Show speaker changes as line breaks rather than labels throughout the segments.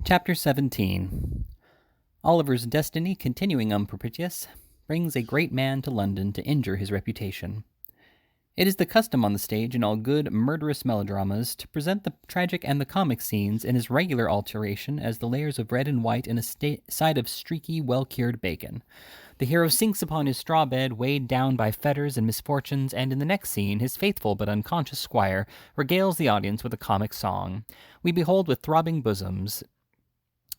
Chapter 17. Oliver's destiny, continuing unpropitious, brings a great man to London to injure his reputation. It is the custom on the stage in all good, murderous melodramas to present the tragic and the comic scenes in as regular alteration as the layers of red and white in a side of streaky, well-cured bacon. The hero sinks upon his straw bed, weighed down by fetters and misfortunes, and in the next scene, his faithful but unconscious squire regales the audience with a comic song. We behold with throbbing bosoms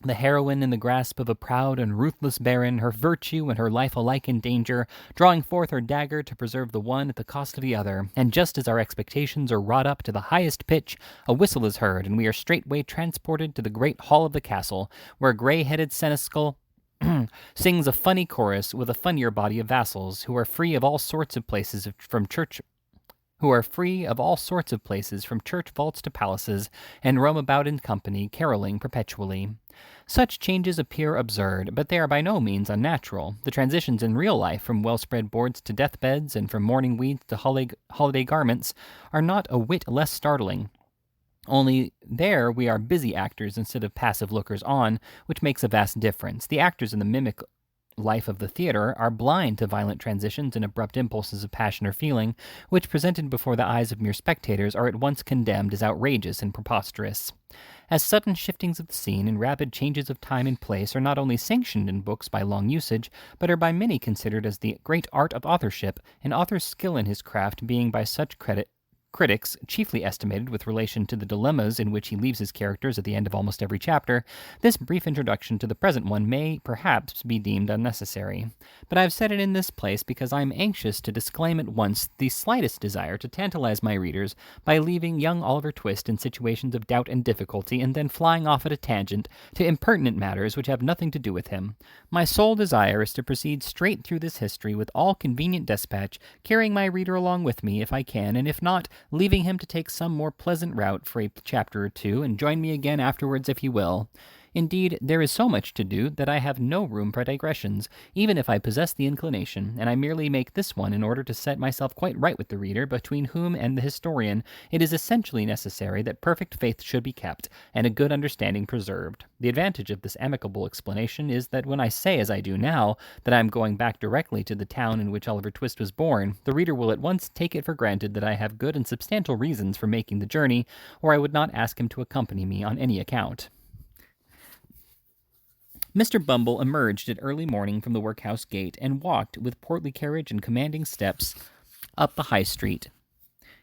the heroine in the grasp of a proud and ruthless baron, her virtue and her life alike in danger, drawing forth her dagger to preserve the one at the cost of the other. And just as our expectations are wrought up to the highest pitch, a whistle is heard, and we are straightway transported to the great hall of the castle, where a grey-headed seneschal sings a funny chorus with a funnier body of vassals, who are free of all sorts of places from church vaults to palaces, and roam about in company, caroling perpetually. Such changes appear absurd, but they are by no means unnatural. The transitions in real life, from well-spread boards to deathbeds, and from mourning weeds to holiday garments, are not a whit less startling. Only there we are busy actors instead of passive lookers-on, which makes a vast difference. The actors in the mimic life of the theater are blind to violent transitions and abrupt impulses of passion or feeling, which, presented before the eyes of mere spectators, are at once condemned as outrageous and preposterous. As sudden shiftings of the scene and rapid changes of time and place are not only sanctioned in books by long usage, but are by many considered as the great art of authorship, an author's skill in his craft being by such critics chiefly estimated with relation to the dilemmas in which he leaves his characters at the end of almost every chapter, this brief introduction to the present one may, perhaps, be deemed unnecessary. But I have said it in this place because I am anxious to disclaim at once the slightest desire to tantalize my readers by leaving young Oliver Twist in situations of doubt and difficulty, and then flying off at a tangent to impertinent matters which have nothing to do with him. My sole desire is to proceed straight through this history with all convenient despatch, carrying my reader along with me if I can, and if not, leaving him to take some more pleasant route for a chapter or two, and join me again afterwards if he will. Indeed, there is so much to do that I have no room for digressions, even if I possess the inclination, and I merely make this one in order to set myself quite right with the reader, between whom and the historian it is essentially necessary that perfect faith should be kept, and a good understanding preserved. The advantage of this amicable explanation is that when I say, as I do now, that I am going back directly to the town in which Oliver Twist was born, the reader will at once take it for granted that I have good and substantial reasons for making the journey, or I would not ask him to accompany me on any account. Mr. Bumble emerged at early morning from the workhouse gate and walked with portly carriage and commanding steps up the High Street.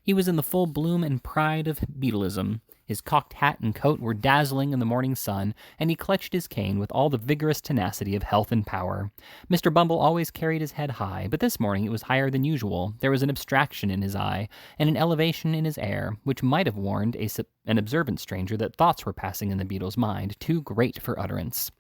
He was in the full bloom and pride of Beadleism. His cocked hat and coat were dazzling in the morning sun, and he clutched his cane with all the vigorous tenacity of health and power. Mr. Bumble always carried his head high, but this morning it was higher than usual. There was an abstraction in his eye, and an elevation in his air, which might have warned an observant stranger that thoughts were passing in the beadle's mind, too great for utterance.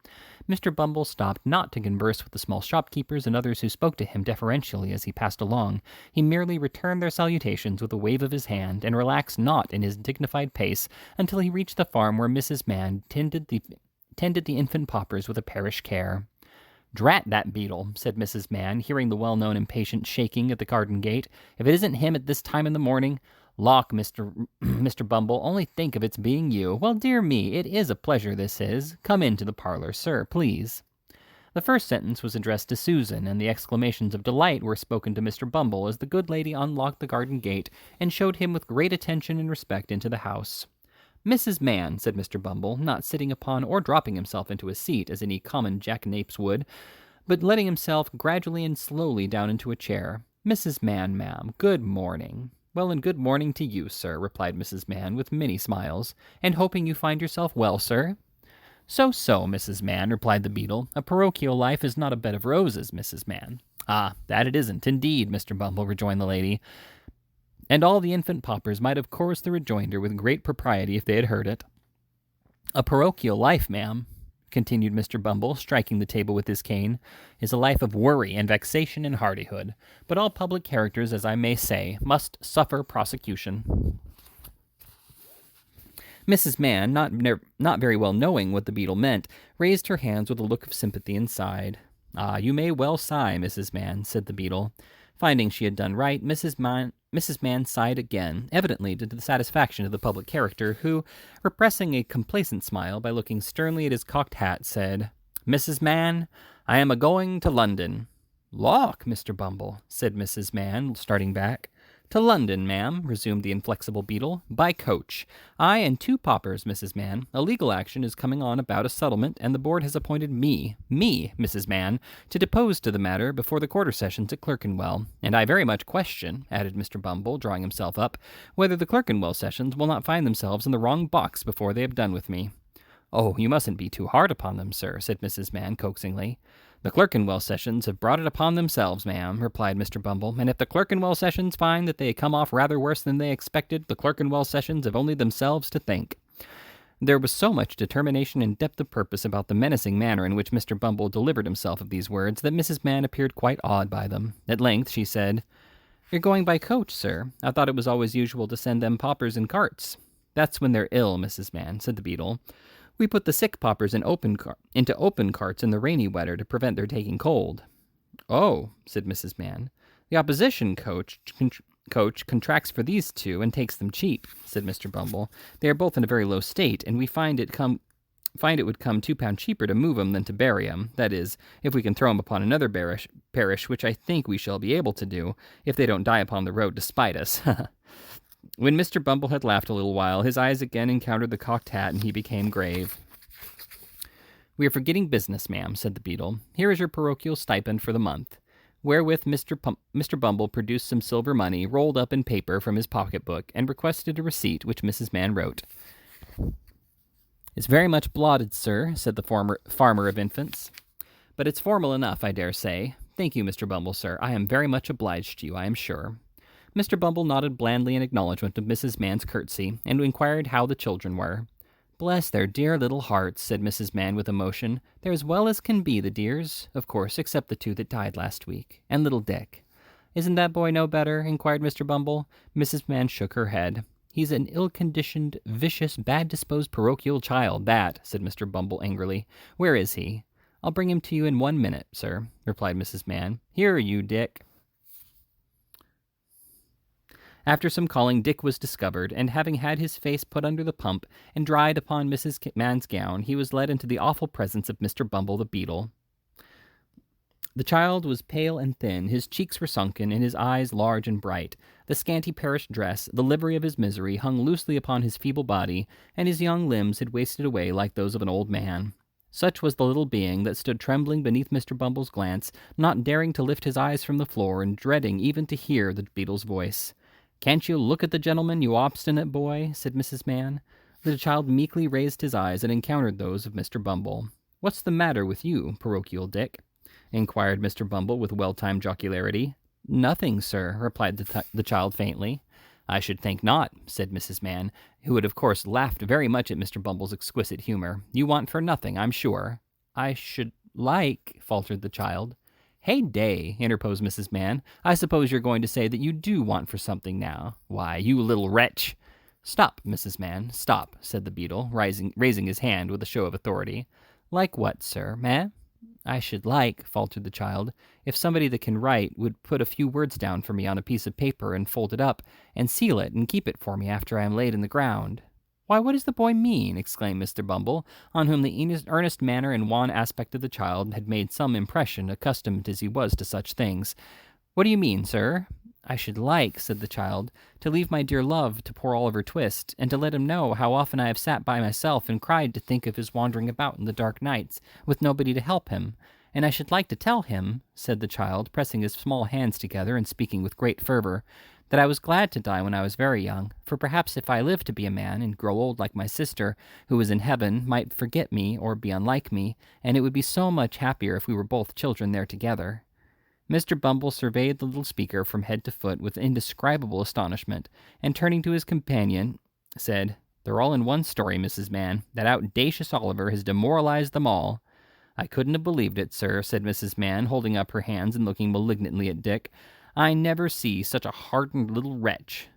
Mr. Bumble stopped not to converse with the small shopkeepers and others who spoke to him deferentially as he passed along. He merely returned their salutations with a wave of his hand, and relaxed not in his dignified pace until he reached the farm where Mrs. Mann tended the infant paupers with a parish care. "Drat that beadle," said Mrs. Mann, hearing the well-known impatient shaking at the garden gate. "If it isn't him at this time in the morning. Lawk, Mr. Bumble, only think of its being you. Well, dear me, it is a pleasure, this is. Come into the parlor, sir, please." The first sentence was addressed to Susan, and the exclamations of delight were spoken to Mr. Bumble as the good lady unlocked the garden gate and showed him with great attention and respect into the house. "Mrs. Mann," said Mr. Bumble, not sitting upon or dropping himself into a seat as any common jackanapes would, but letting himself gradually and slowly down into a chair. "Mrs. Mann, ma'am, good morning." "Well, and good morning to you, sir," replied Mrs. Mann with many smiles. "And hoping you find yourself well, sir?" So, Mrs. Mann," replied the beadle. "A parochial life is not a bed of roses, Mrs. Mann." "Ah, that it isn't, indeed," Mr. Bumble rejoined the lady. And all the infant paupers might have chorused the rejoinder with great propriety if they had heard it. "A parochial life, ma'am," continued Mr. Bumble, striking the table with his cane, "is a life of worry and vexation and hardihood. But all public characters, as I may say, must suffer prosecution." Mrs. Mann, not very well knowing what the beadle meant, raised her hands with a look of sympathy and sighed. "Ah, you may well sigh, Mrs. Mann," said the beadle. Finding she had done right, Mrs. Mann sighed again, evidently to the satisfaction of the public character, who, repressing a complacent smile by looking sternly at his cocked hat, said, "Mrs. Mann, I am a-going to London." "Lawk, Mr. Bumble," said Mrs. Mann, starting back. "To London, ma'am," resumed the inflexible beadle, "by coach. I and 2 paupers, Mrs. Mann. A legal action is coming on about a settlement, and the board has appointed me, Mrs. Mann, to depose to the matter before the quarter sessions at Clerkenwell. And I very much question," added Mr. Bumble, drawing himself up, "whether the Clerkenwell sessions will not find themselves in the wrong box before they have done with me." "Oh, you mustn't be too hard upon them, sir," said Mrs. Mann coaxingly. "The Clerkenwell sessions have brought it upon themselves, ma'am," replied Mr. Bumble, "and if the Clerkenwell sessions find that they come off rather worse than they expected, the Clerkenwell sessions have only themselves to thank." There was so much determination and depth of purpose about the menacing manner in which Mr. Bumble delivered himself of these words that Mrs. Mann appeared quite awed by them. At length she said, "You're going by coach, sir? I thought it was always usual to send them paupers in carts." "That's when they're ill, Mrs. Mann," said the beadle. "We put the sick paupers into open carts in the rainy weather to prevent their taking cold." "Oh," said Mrs. Mann. "The opposition coach contracts for these 2 and takes them cheap," said Mr. Bumble. "They are both in a very low state, and we find it would come £2 cheaper to move 'em than to bury 'em. That is, if we can throw 'em upon another parish, which I think we shall be able to do, if they don't die upon the road to spite us." When Mr. Bumble had laughed a little while, his eyes again encountered the cocked hat, and he became grave. "We are forgetting business, ma'am," said the beadle. "Here is your parochial stipend for the month." Wherewith Mr. Bumble produced some silver money, rolled up in paper, from his pocket-book, and requested a receipt, which Mrs. Mann wrote. "It's very much blotted, sir," said the farmer of infants. "But it's formal enough, I dare say. Thank you, Mr. Bumble, sir. I am very much obliged to you, I am sure." Mr. Bumble nodded blandly in acknowledgment of Mrs. Mann's curtsy, and inquired how the children were. "Bless their dear little hearts," said Mrs. Mann with emotion. "They're as well as can be, the dears, of course, except the 2 that died last week, and little Dick." "Isn't that boy no better?" inquired Mr. Bumble. Mrs. Mann shook her head. "He's an ill-conditioned, vicious, bad-disposed parochial child, that," said Mr. Bumble angrily. "Where is he?" "I'll bring him to you in 1 minute, sir," replied Mrs. Mann. "Here are you, Dick." After some calling, Dick was discovered, and having had his face put under the pump and dried upon Mrs. Mann's gown, he was led into the awful presence of Mr. Bumble the beadle. The child was pale and thin, his cheeks were sunken, and his eyes large and bright. The scanty parish dress, the livery of his misery, hung loosely upon his feeble body, and his young limbs had wasted away like those of an old man. Such was the little being that stood trembling beneath Mr. Bumble's glance, not daring to lift his eyes from the floor, and dreading even to hear the beadle's voice. "Can't you look at the gentleman, you obstinate boy?" said Mrs. Mann. The child meekly raised his eyes and encountered those of Mr. Bumble. "What's the matter with you, parochial Dick?" inquired Mr. Bumble with well-timed jocularity. "Nothing, sir," replied the child faintly. "I should think not," said Mrs. Mann, who had of course laughed very much at Mr. Bumble's exquisite humor. "You want for nothing, I'm sure." "I should like," faltered the child. "Heyday," interposed Mrs. Mann. "I suppose you're going to say that you do want for something now. Why, you little wretch—" "Stop, Mrs. Mann, stop," said the beadle, raising his hand with a show of authority. "Like what, sir, ma'am?" "I should like," faltered the child, "if somebody that can write would put a few words down for me on a piece of paper and fold it up and seal it and keep it for me after I am laid in the ground." "Why, what does the boy mean?" exclaimed Mr. Bumble, on whom the earnest manner and wan aspect of the child had made some impression, accustomed as he was to such things. "What do you mean, sir?" "I should like," said the child, "to leave my dear love to poor Oliver Twist, and to let him know how often I have sat by myself and cried to think of his wandering about in the dark nights, with nobody to help him. And I should like to tell him," said the child, pressing his small hands together and speaking with great fervor, "that I was glad to die when I was very young, for perhaps if I lived to be a man and grow old like my sister, who is in heaven, might forget me or be unlike me, and it would be so much happier if we were both children there together." Mr. Bumble surveyed the little speaker from head to foot with indescribable astonishment, and turning to his companion, said, "They're all in one story, Mrs. Mann. That outdacious Oliver has demoralized them all." "I couldn't have believed it, sir," said Mrs. Mann, holding up her hands and looking malignantly at Dick. "I never see such a hardened little wretch."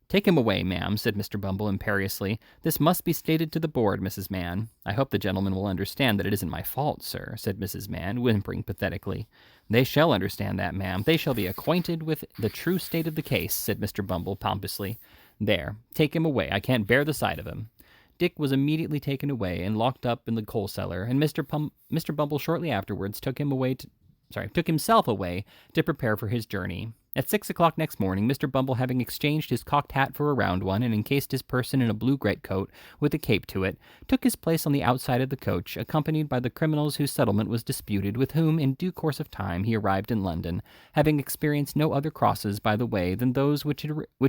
"Take him away, ma'am," said Mr. Bumble imperiously. "This must be stated to the board, Mrs. Mann." "I hope the gentleman will understand that it isn't my fault, sir," said Mrs. Mann, whimpering pathetically. "They shall understand that, ma'am. They shall be acquainted with the true state of the case," said Mr. Bumble pompously. "There, take him away. I can't bear the sight of him." Dick was immediately taken away and locked up in the coal cellar, and Mr. Bumble shortly afterwards took himself away to prepare for his journey. At 6 o'clock next morning, Mr. Bumble, having exchanged his cocked hat for a round one and encased his person in a blue greatcoat with a cape to it, took his place on the outside of the coach, accompanied by the criminals whose settlement was disputed, with whom, in due course of time, he arrived in London, having experienced no other crosses by the way than those which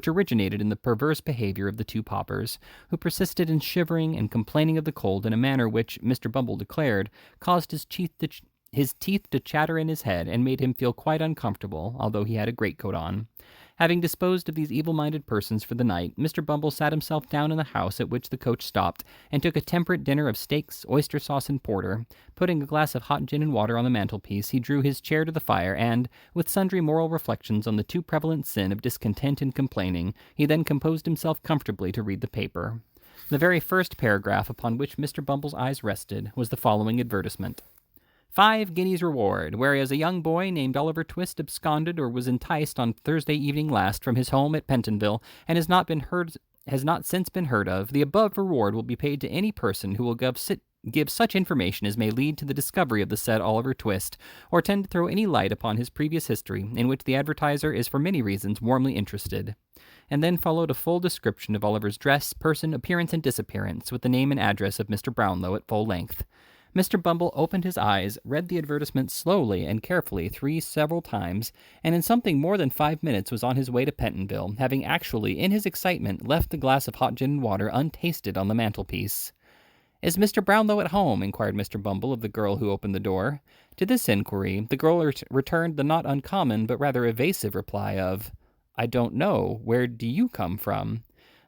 originated in the perverse behavior of the two paupers, who persisted in shivering and complaining of the cold in a manner which, Mr. Bumble declared, caused his teeth to chatter in his head and made him feel quite uncomfortable, although he had a greatcoat on. Having disposed of these evil-minded persons for the night, Mr. Bumble sat himself down in the house at which the coach stopped, and took a temperate dinner of steaks, oyster sauce, and porter. Putting a glass of hot gin and water on the mantelpiece, he drew his chair to the fire, and, with sundry moral reflections on the too prevalent sin of discontent and complaining, he then composed himself comfortably to read the paper. The very first paragraph upon which Mr. Bumble's eyes rested was the following advertisement: 5 guineas reward, whereas a young boy named Oliver Twist absconded or was enticed on Thursday evening last from his home at Pentonville and has not since been heard of. The above reward will be paid to any person who will give such information as may lead to the discovery of the said Oliver Twist, or tend to throw any light upon his previous history, in which the advertiser is for many reasons warmly interested. And then followed a full description of Oliver's dress, person, appearance, and disappearance, with the name and address of Mr. Brownlow at full length. Mr. Bumble opened his eyes, read the advertisement slowly and carefully several times, and in something more than 5 minutes was on his way to Pentonville, having actually, in his excitement, left the glass of hot gin and water untasted on the mantelpiece. "Is Mr. Brownlow at home?" inquired Mr. Bumble of the girl who opened the door. To this inquiry, the girl returned the not uncommon but rather evasive reply of, "I don't know. Where do you come from?"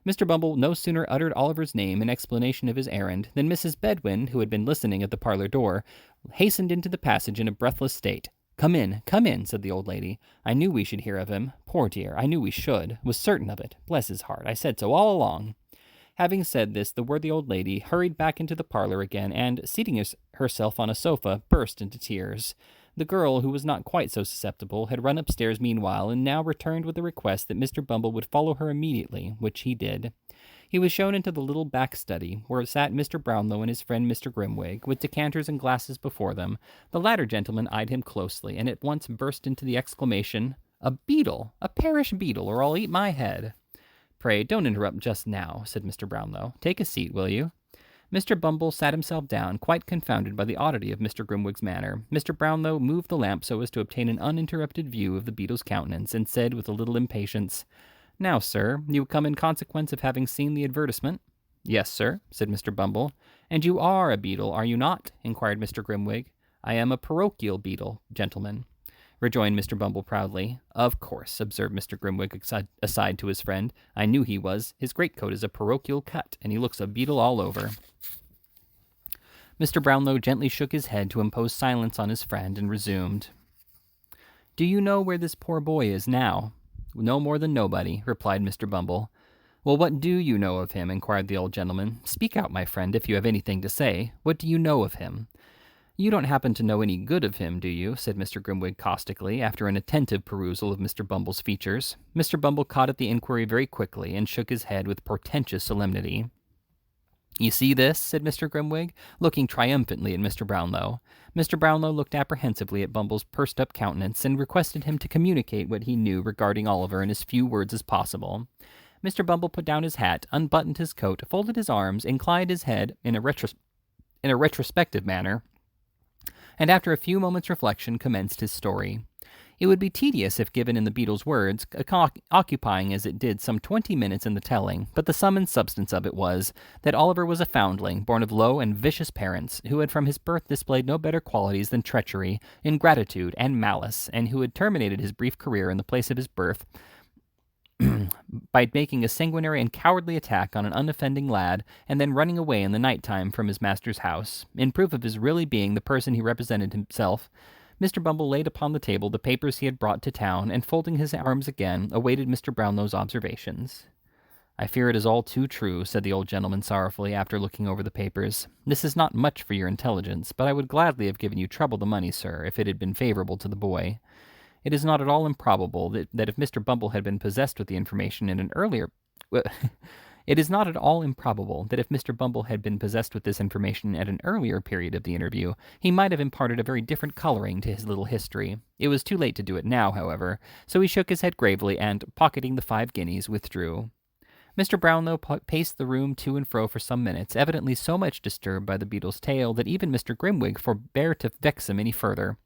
Mr. Bumble no sooner uttered Oliver's name in explanation of his errand than Mrs. Bedwin, who had been listening at the parlor door, hastened into the passage in a breathless state. Come in," said the old lady. "I knew we should hear of him. Poor dear, I knew we should. Was certain of it. Bless his heart, I said so all along." Having said this, the worthy old lady hurried back into the parlor again, and, seating herself on a sofa, burst into tears. The girl, who was not quite so susceptible, had run upstairs meanwhile, and now returned with a request that Mr. Bumble would follow her immediately, which he did. He was shown into the little back study, where sat Mr. Brownlow and his friend Mr. Grimwig, with decanters and glasses before them. The latter gentleman eyed him closely, and at once burst into the exclamation, "A beetle! A parish beetle, or I'll eat my head!" "Pray, don't interrupt just now," said Mr. Brownlow. "Take a seat, will you?" Mr. Bumble sat himself down, quite confounded by the oddity of Mr. Grimwig's manner. Mr. Brownlow moved the lamp so as to obtain an uninterrupted view of the beetle's countenance, and said with a little impatience, "Now, sir, you come in consequence of having seen the advertisement?" "Yes, sir," said Mr. Bumble. "And you are a beetle, are you not?" inquired Mr. Grimwig. "I am a parochial beetle, gentlemen," rejoined Mr. Bumble proudly. "Of course," observed Mr. Grimwig aside to his friend. "I knew he was. His greatcoat is a parochial cut, and he looks a beetle all over." Mr. Brownlow gently shook his head to impose silence on his friend, and resumed. "Do you know where this poor boy is now?" "No more than nobody," replied Mr. Bumble. "Well, what do you know of him?" inquired the old gentleman. "Speak out, my friend, if you have anything to say. What do you know of him?" "You don't happen to know any good of him, do you?" said Mr. Grimwig caustically, after an attentive perusal of Mr. Bumble's features. Mr. Bumble caught at the inquiry very quickly, and shook his head with portentous solemnity. "You see this?" said Mr. Grimwig, looking triumphantly at Mr. Brownlow. Mr. Brownlow looked apprehensively at Bumble's pursed-up countenance, and requested him to communicate what he knew regarding Oliver in as few words as possible. Mr. Bumble put down his hat, unbuttoned his coat, folded his arms, inclined his head in a retrospective manner, and after a few moments' reflection commenced his story. It would be tedious if given in the beetle's words, occupying as it did some 20 minutes in the telling, but the sum and substance of it was, that Oliver was a foundling, born of low and vicious parents, who had from his birth displayed no better qualities than treachery, ingratitude, and malice, and who had terminated his brief career in the place of his birth by making a sanguinary and cowardly attack on an unoffending lad, and then running away in the night time from his master's house. In proof of his really being the person he represented himself, Mr. Bumble laid upon the table the papers he had brought to town, and folding his arms again, awaited Mr. Brownlow's observations. "I fear it is all too true," said the old gentleman sorrowfully after looking over the papers. "This is not much for your intelligence, but I would gladly have given you treble the money, sir, if it had been favorable to the boy. It is not at all improbable that if Mr. Bumble had been possessed with the information in an earlier... It is not at all improbable that if Mr. Bumble had been possessed with this information at an earlier period of the interview, he might have imparted a very different coloring to his little history. It was too late to do it now, however, so he shook his head gravely and, pocketing the 5 guineas, withdrew. Mr. Brownlow paced the room to and fro for some minutes, evidently so much disturbed by the beetle's tale that even Mr. Grimwig forbore to vex him any further.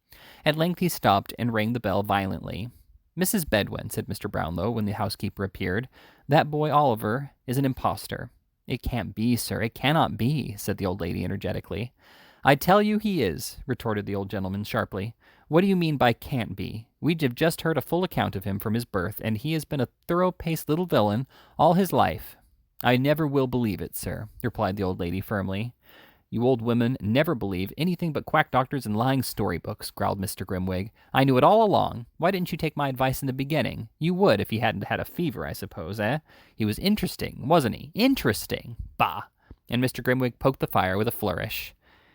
At length he stopped and rang the bell violently. "Mrs. Bedwin," said Mr. Brownlow, when the housekeeper appeared, "that boy Oliver is an impostor." "It can't be, sir, it cannot be," said the old lady energetically. "I tell you he is," retorted the old gentleman sharply. "What do you mean by can't be? We have just heard a full account of him from his birth, and he has been a thorough-paced little villain all his life." "I never will believe it, sir," replied the old lady firmly. "You old women never believe anything but quack doctors and lying storybooks," growled Mr. Grimwig. "I knew it all along. Why didn't you take my advice in the beginning? You would if he hadn't had a fever, I suppose, eh? He was interesting, wasn't he? Interesting! Bah!" And Mr. Grimwig poked the fire with a flourish.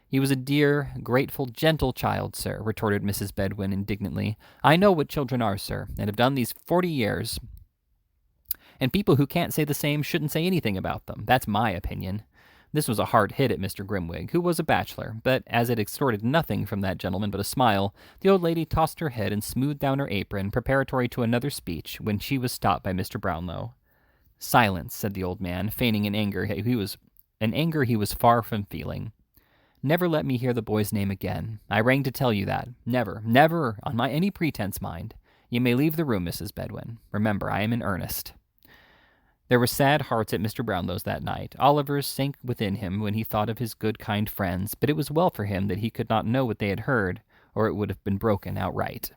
"He was a dear, grateful, gentle child, sir," retorted Mrs. Bedwin indignantly. "I know what children are, sir, and have done these 40 years. And people who can't say the same shouldn't say anything about them. That's my opinion." This was a hard hit at Mr. Grimwig, who was a bachelor, but as it extorted nothing from that gentleman but a smile, the old lady tossed her head and smoothed down her apron, preparatory to another speech, when she was stopped by Mr. Brownlow. "Silence," said the old man, feigning an anger he was far from feeling. "Never let me hear the boy's name again. I rang to tell you that. Never, never, on any pretense, mind. You may leave the room, Mrs. Bedwin. Remember, I am in earnest." There were sad hearts at Mr. Brownlow's that night. Oliver's sank within him when he thought of his good, kind friends, but it was well for him that he could not know what they had heard, or it would have been broken outright.